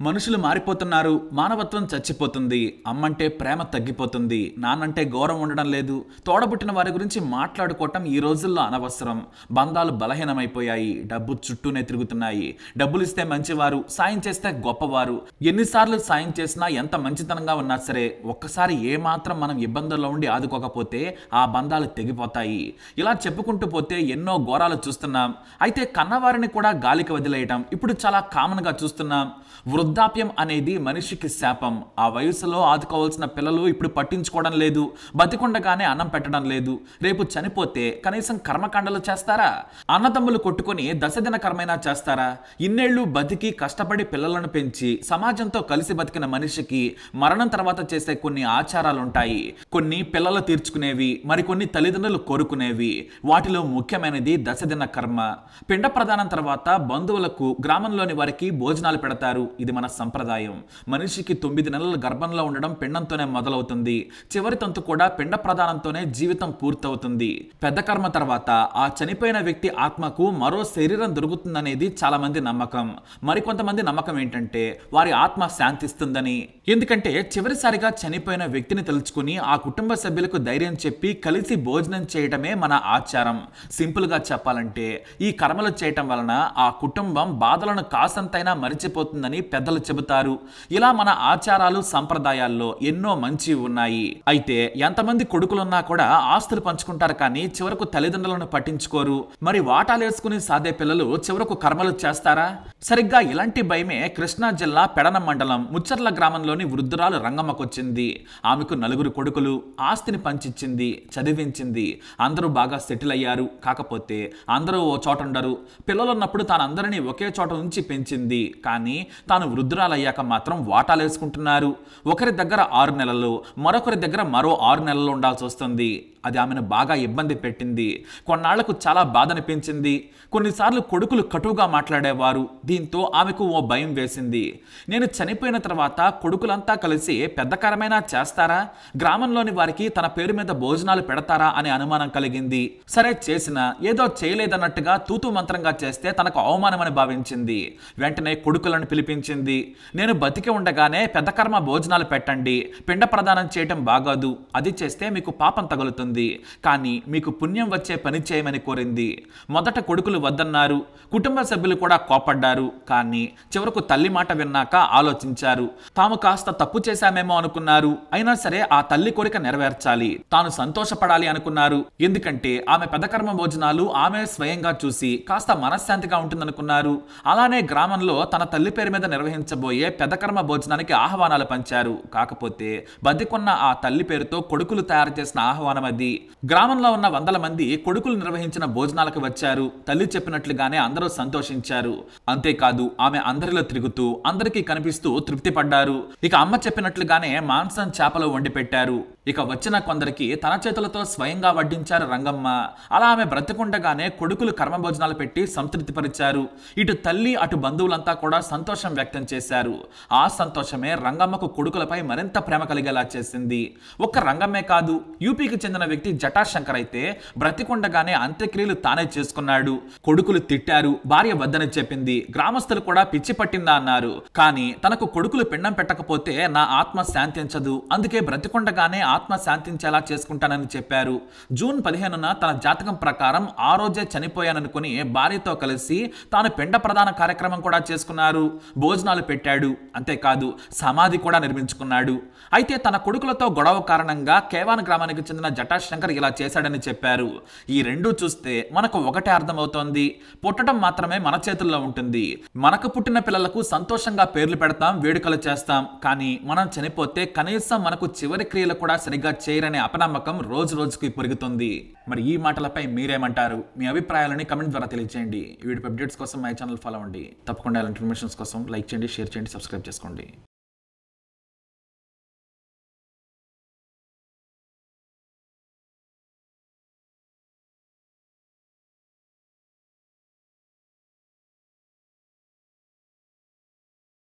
మనుషులు మారిపోతున్నారు. మానవత్వం చచ్చిపోతుంది. అమ్మంటే ప్రేమ తగ్గిపోతుంది. నాన్నంటే గౌరవం ఉండడం లేదు. తోడబుట్టిన వారి గురించి మాట్లాడుకోవటం ఈ రోజుల్లో అనవసరం. బంధాలు బలహీనమైపోయాయి. డబ్బు చుట్టూనే తిరుగుతున్నాయి. డబ్బులు ఇస్తే మంచివారు, సాయం చేస్తే గొప్పవారు. ఎన్నిసార్లు సాయం చేసినా, ఎంత మంచితనంగా ఉన్నా సరే, ఒక్కసారి ఏమాత్రం మనం ఇబ్బందుల్లో ఉండి ఆదుకోకపోతే ఆ బంధాలు తెగిపోతాయి. ఇలా చెప్పుకుంటూ పోతే ఎన్నో ఘోరాలు చూస్తున్నాం. అయితే కన్నవారిని కూడా గాలికి వదిలేయటం ఇప్పుడు చాలా కామన్గా చూస్తున్నాం. వృద్ధాప్యం అనేది మనిషికి శాపం. ఆ వయసులో ఆదుకోవాల్సిన పిల్లలు ఇప్పుడు పట్టించుకోవడం లేదు. బతికుండగానే అన్నం పెట్టడం లేదు. రేపు చనిపోతే కనీసం కర్మకాండలు చేస్తారా? అన్నదమ్ములు కొట్టుకుని దశదిన కర్మైనా చేస్తారా? ఇన్నేళ్లు బతికి కష్టపడి పిల్లలను పెంచి సమాజంతో కలిసి బతికిన మనిషికి మరణం తర్వాత చేసే కొన్ని ఆచారాలుంటాయి. కొన్ని పిల్లలు తీర్చుకునేవి, మరికొన్ని తల్లిదండ్రులు కోరుకునేవి. వాటిలో ముఖ్యమైనది దశదిన కర్మ. పిండ ప్రదానం తర్వాత బంధువులకు, గ్రామంలోని వారికి భోజనాలు పెడతారు. ఇది మన సంప్రదాయం. మనిషికి 9 నెలల గర్భంలో ఉండడం పిండంతోనే మొదలవుతుంది. చివరి తంతు కూడా పిండ ప్రదానంతోనే జీవితం పూర్తవుతుంది. పెద్ద కర్మ తర్వాత ఆ చనిపోయిన వ్యక్తి ఆత్మకు మరో శరీరం దొరుకుతుందనేది చాలా మంది నమ్మకం. మరికొంతమంది నమ్మకం ఏంటంటే వారి ఆత్మ శాంతిస్తుందని. ఎందుకంటే చివరిసారిగా చనిపోయిన వ్యక్తిని తలుచుకుని ఆ కుటుంబ సభ్యులకు ధైర్యం చెప్పి కలిసి భోజనం చేయటమే మన ఆచారం. సింపుల్ గా చెప్పాలంటే ఈ కర్మలు చేయటం వలన ఆ కుటుంబం బాధలను కాసంతైనా మరిచిపోతుందని పెద్దలు చెబుతారు. ఇలా మన ఆచారాలు, సంప్రదాయాల్లో ఎన్నో మంచి ఉన్నాయి. అయితే ఎంతమంది కొడుకులున్నా కూడా ఆస్తులు పంచుకుంటారు, కానీ చివరకు తల్లిదండ్రులను పట్టించుకోరు. మరి వాటాలేసుకుని సాదే పిల్లలు చివరకు కర్మలు చేస్తారా? సరిగ్గా ఇలాంటి భయమే కృష్ణా జిల్లా పెడన మండలం ముచ్చర్ల గ్రామంలోని వృద్ధురాలు రంగమ్మకొచ్చింది. ఆమెకు 4 కొడుకులు. ఆస్తిని పంచిచ్చింది, చదివించింది. అందరూ బాగా సెటిల్ అయ్యారు. కాకపోతే అందరూ ఓ చోట ఉండరు. పిల్లలున్నప్పుడు తాను అందరినీ ఒకే చోట ఉంచి పెంచింది. కానీ తాను వృద్ధురాలయ్యాక మాత్రం వాటాలేసుకుంటున్నారు. ఒకరి దగ్గర 6 నెలలు, మరొకరి దగ్గర మరో 6 నెలలు ఉండాల్సి వస్తుంది. అది ఆమెను బాగా ఇబ్బంది పెట్టింది. కొన్నాళ్లకు చాలా బాధనిపించింది. కొన్నిసార్లు కొడుకులు కటువుగా మాట్లాడేవారు. దీంతో ఆమెకు ఓ భయం వేసింది. నేను చనిపోయిన తర్వాత కొడుకులంతా కలిసి పెద్ద కరమైనా చేస్తారా? గ్రామంలోని వారికి తన పేరు మీద భోజనాలు పెడతారా అనే అనుమానం కలిగింది. సరే, చేసినా ఏదో చేయలేదన్నట్టుగా తూతూ మంత్రంగా చేస్తే తనకు అవమానమని భావించింది. వెంటనే కొడుకులను పిలిపించింది. నేను బతికి ఉండగానే పెద్ద కర్మ భోజనాలు పెట్టండి. పిండ ప్రదానం చేయటం బాగోదు. అది చేస్తే మీకు పాపం తగులుతుంది, కానీ మీకు పుణ్యం వచ్చే పని చేయమని కోరింది. మొదట కొడుకులు వద్దన్నారు. కుటుంబ సభ్యులు కూడా కోపడ్డారు. కానీ చివరకు తల్లి మాట విన్నాక ఆలోచించారు. తాము కాస్త తప్పు చేశామేమో అనుకున్నారు. అయినా సరే ఆ తల్లి కోరిక నెరవేర్చాలి, తాను సంతోషపడాలి అనుకున్నారు. ఎందుకంటే ఆమె పెదకర్మ భోజనాలు ఆమె స్వయంగా చూసి కాస్త మనశ్శాంతిగా ఉంటుందనుకున్నారు. అలానే గ్రామంలో తన తల్లి పేరు మీద నిర్వహించబోయే పెదకర్మ భోజనానికి ఆహ్వానాలు పంచారు. కాకపోతే బతికున్న ఆ తల్లి పేరుతో కొడుకులు తయారు చేసిన ఆహ్వానం అది. గ్రామంలో ఉన్న 100 మంది కొడుకులు నిర్వహించిన భోజనాలకు వచ్చారు. తల్లి చెప్పినట్లుగానే అందరూ సంతోషించారు. అంతేకాదు ఆమె అందరిలో తిరుగుతూ అందరికీ కనిపిస్తూ తృప్తి పడ్డారు. ఇక అమ్మ చెప్పినట్లుగానే మాంసం, చేపలు వండి పెట్టారు. ఇక వచ్చిన కొందరికి తన చేతులతో స్వయంగా వడ్డించారు రంగమ్మ. అలా ఆమె బ్రతికుండగానే కొడుకులు కర్మ భోజనాలు పెట్టి సంతృప్తిపరిచారు. ఇటు తల్లి, అటు బంధువులంతా కూడా సంతోషం వ్యక్తం చేశారు. ఆ సంతోషమే రంగమ్మకు కొడుకులపై మరింత ప్రేమ కలిగేలా చేసింది. ఒక్క రంగమ్మే కాదు, యూపీకి చెందిన వ్యక్తి జటాశంకర్ అయితే బ్రతికుండగానే అంత్యక్రియలు తానే చేసుకున్నాడు. కొడుకులు తిట్టారు, భార్య వద్దని చెప్పింది. గ్రామస్తులు కూడా పిచ్చి పట్టిందా అన్నారు. కానీ తనకు కొడుకులు పిండం పెట్టకపోతే నా ఆత్మ శాంతించదు, అందుకే బ్రతికుండగానే ఆత్మ శాంతించేలా చేసుకుంటానని చెప్పారు. జూన్ 15న తన జాతకం ప్రకారం ఆ రోజే చనిపోయాననుకుని భార్యతో కలిసి తాను పిండ ప్రదాన కార్యక్రమం కూడా చేసుకున్నారు. భోజనాలు పెట్టాడు. అంతేకాదు సమాధి కూడా నిర్మించుకున్నాడు. అయితే తన కొడుకులతో గొడవ కారణంగా కేవాన్ గ్రామానికి చెందిన జటాశంకర్ ఇలా చేశాడని చెప్పారు. ఈ రెండూ చూస్తే మనకు ఒకటే అర్థమవుతోంది. పుట్టడం మాత్రమే మన చేతుల్లో ఉంటుంది. మనకు పుట్టిన పిల్లలకు సంతోషంగా పేర్లు పెడతాం, వేడుకలు చేస్తాం. కానీ మనం చనిపోతే కనీసం మనకు చివరి క్రియలు కూడా సరిగ్గా చేయరనే అపనమ్మకం రోజు రోజుకి పెరుగుతుంది. మరి ఈ మాటలపై మీరేమంటారు? మీ అభిప్రాయాలని కమెంట్ ద్వారా తెలియజేయండి. ఈ వీడియో అప్డేట్స్ కోసం మై ఛానల్ ఫాలో అవ్వండి. తప్పకుండా ఇన్ఫర్మేషన్స్ కోసం లైక్ చేయండి, షేర్ చేయండి, సబ్స్క్రైబ్ చేసుకోండి.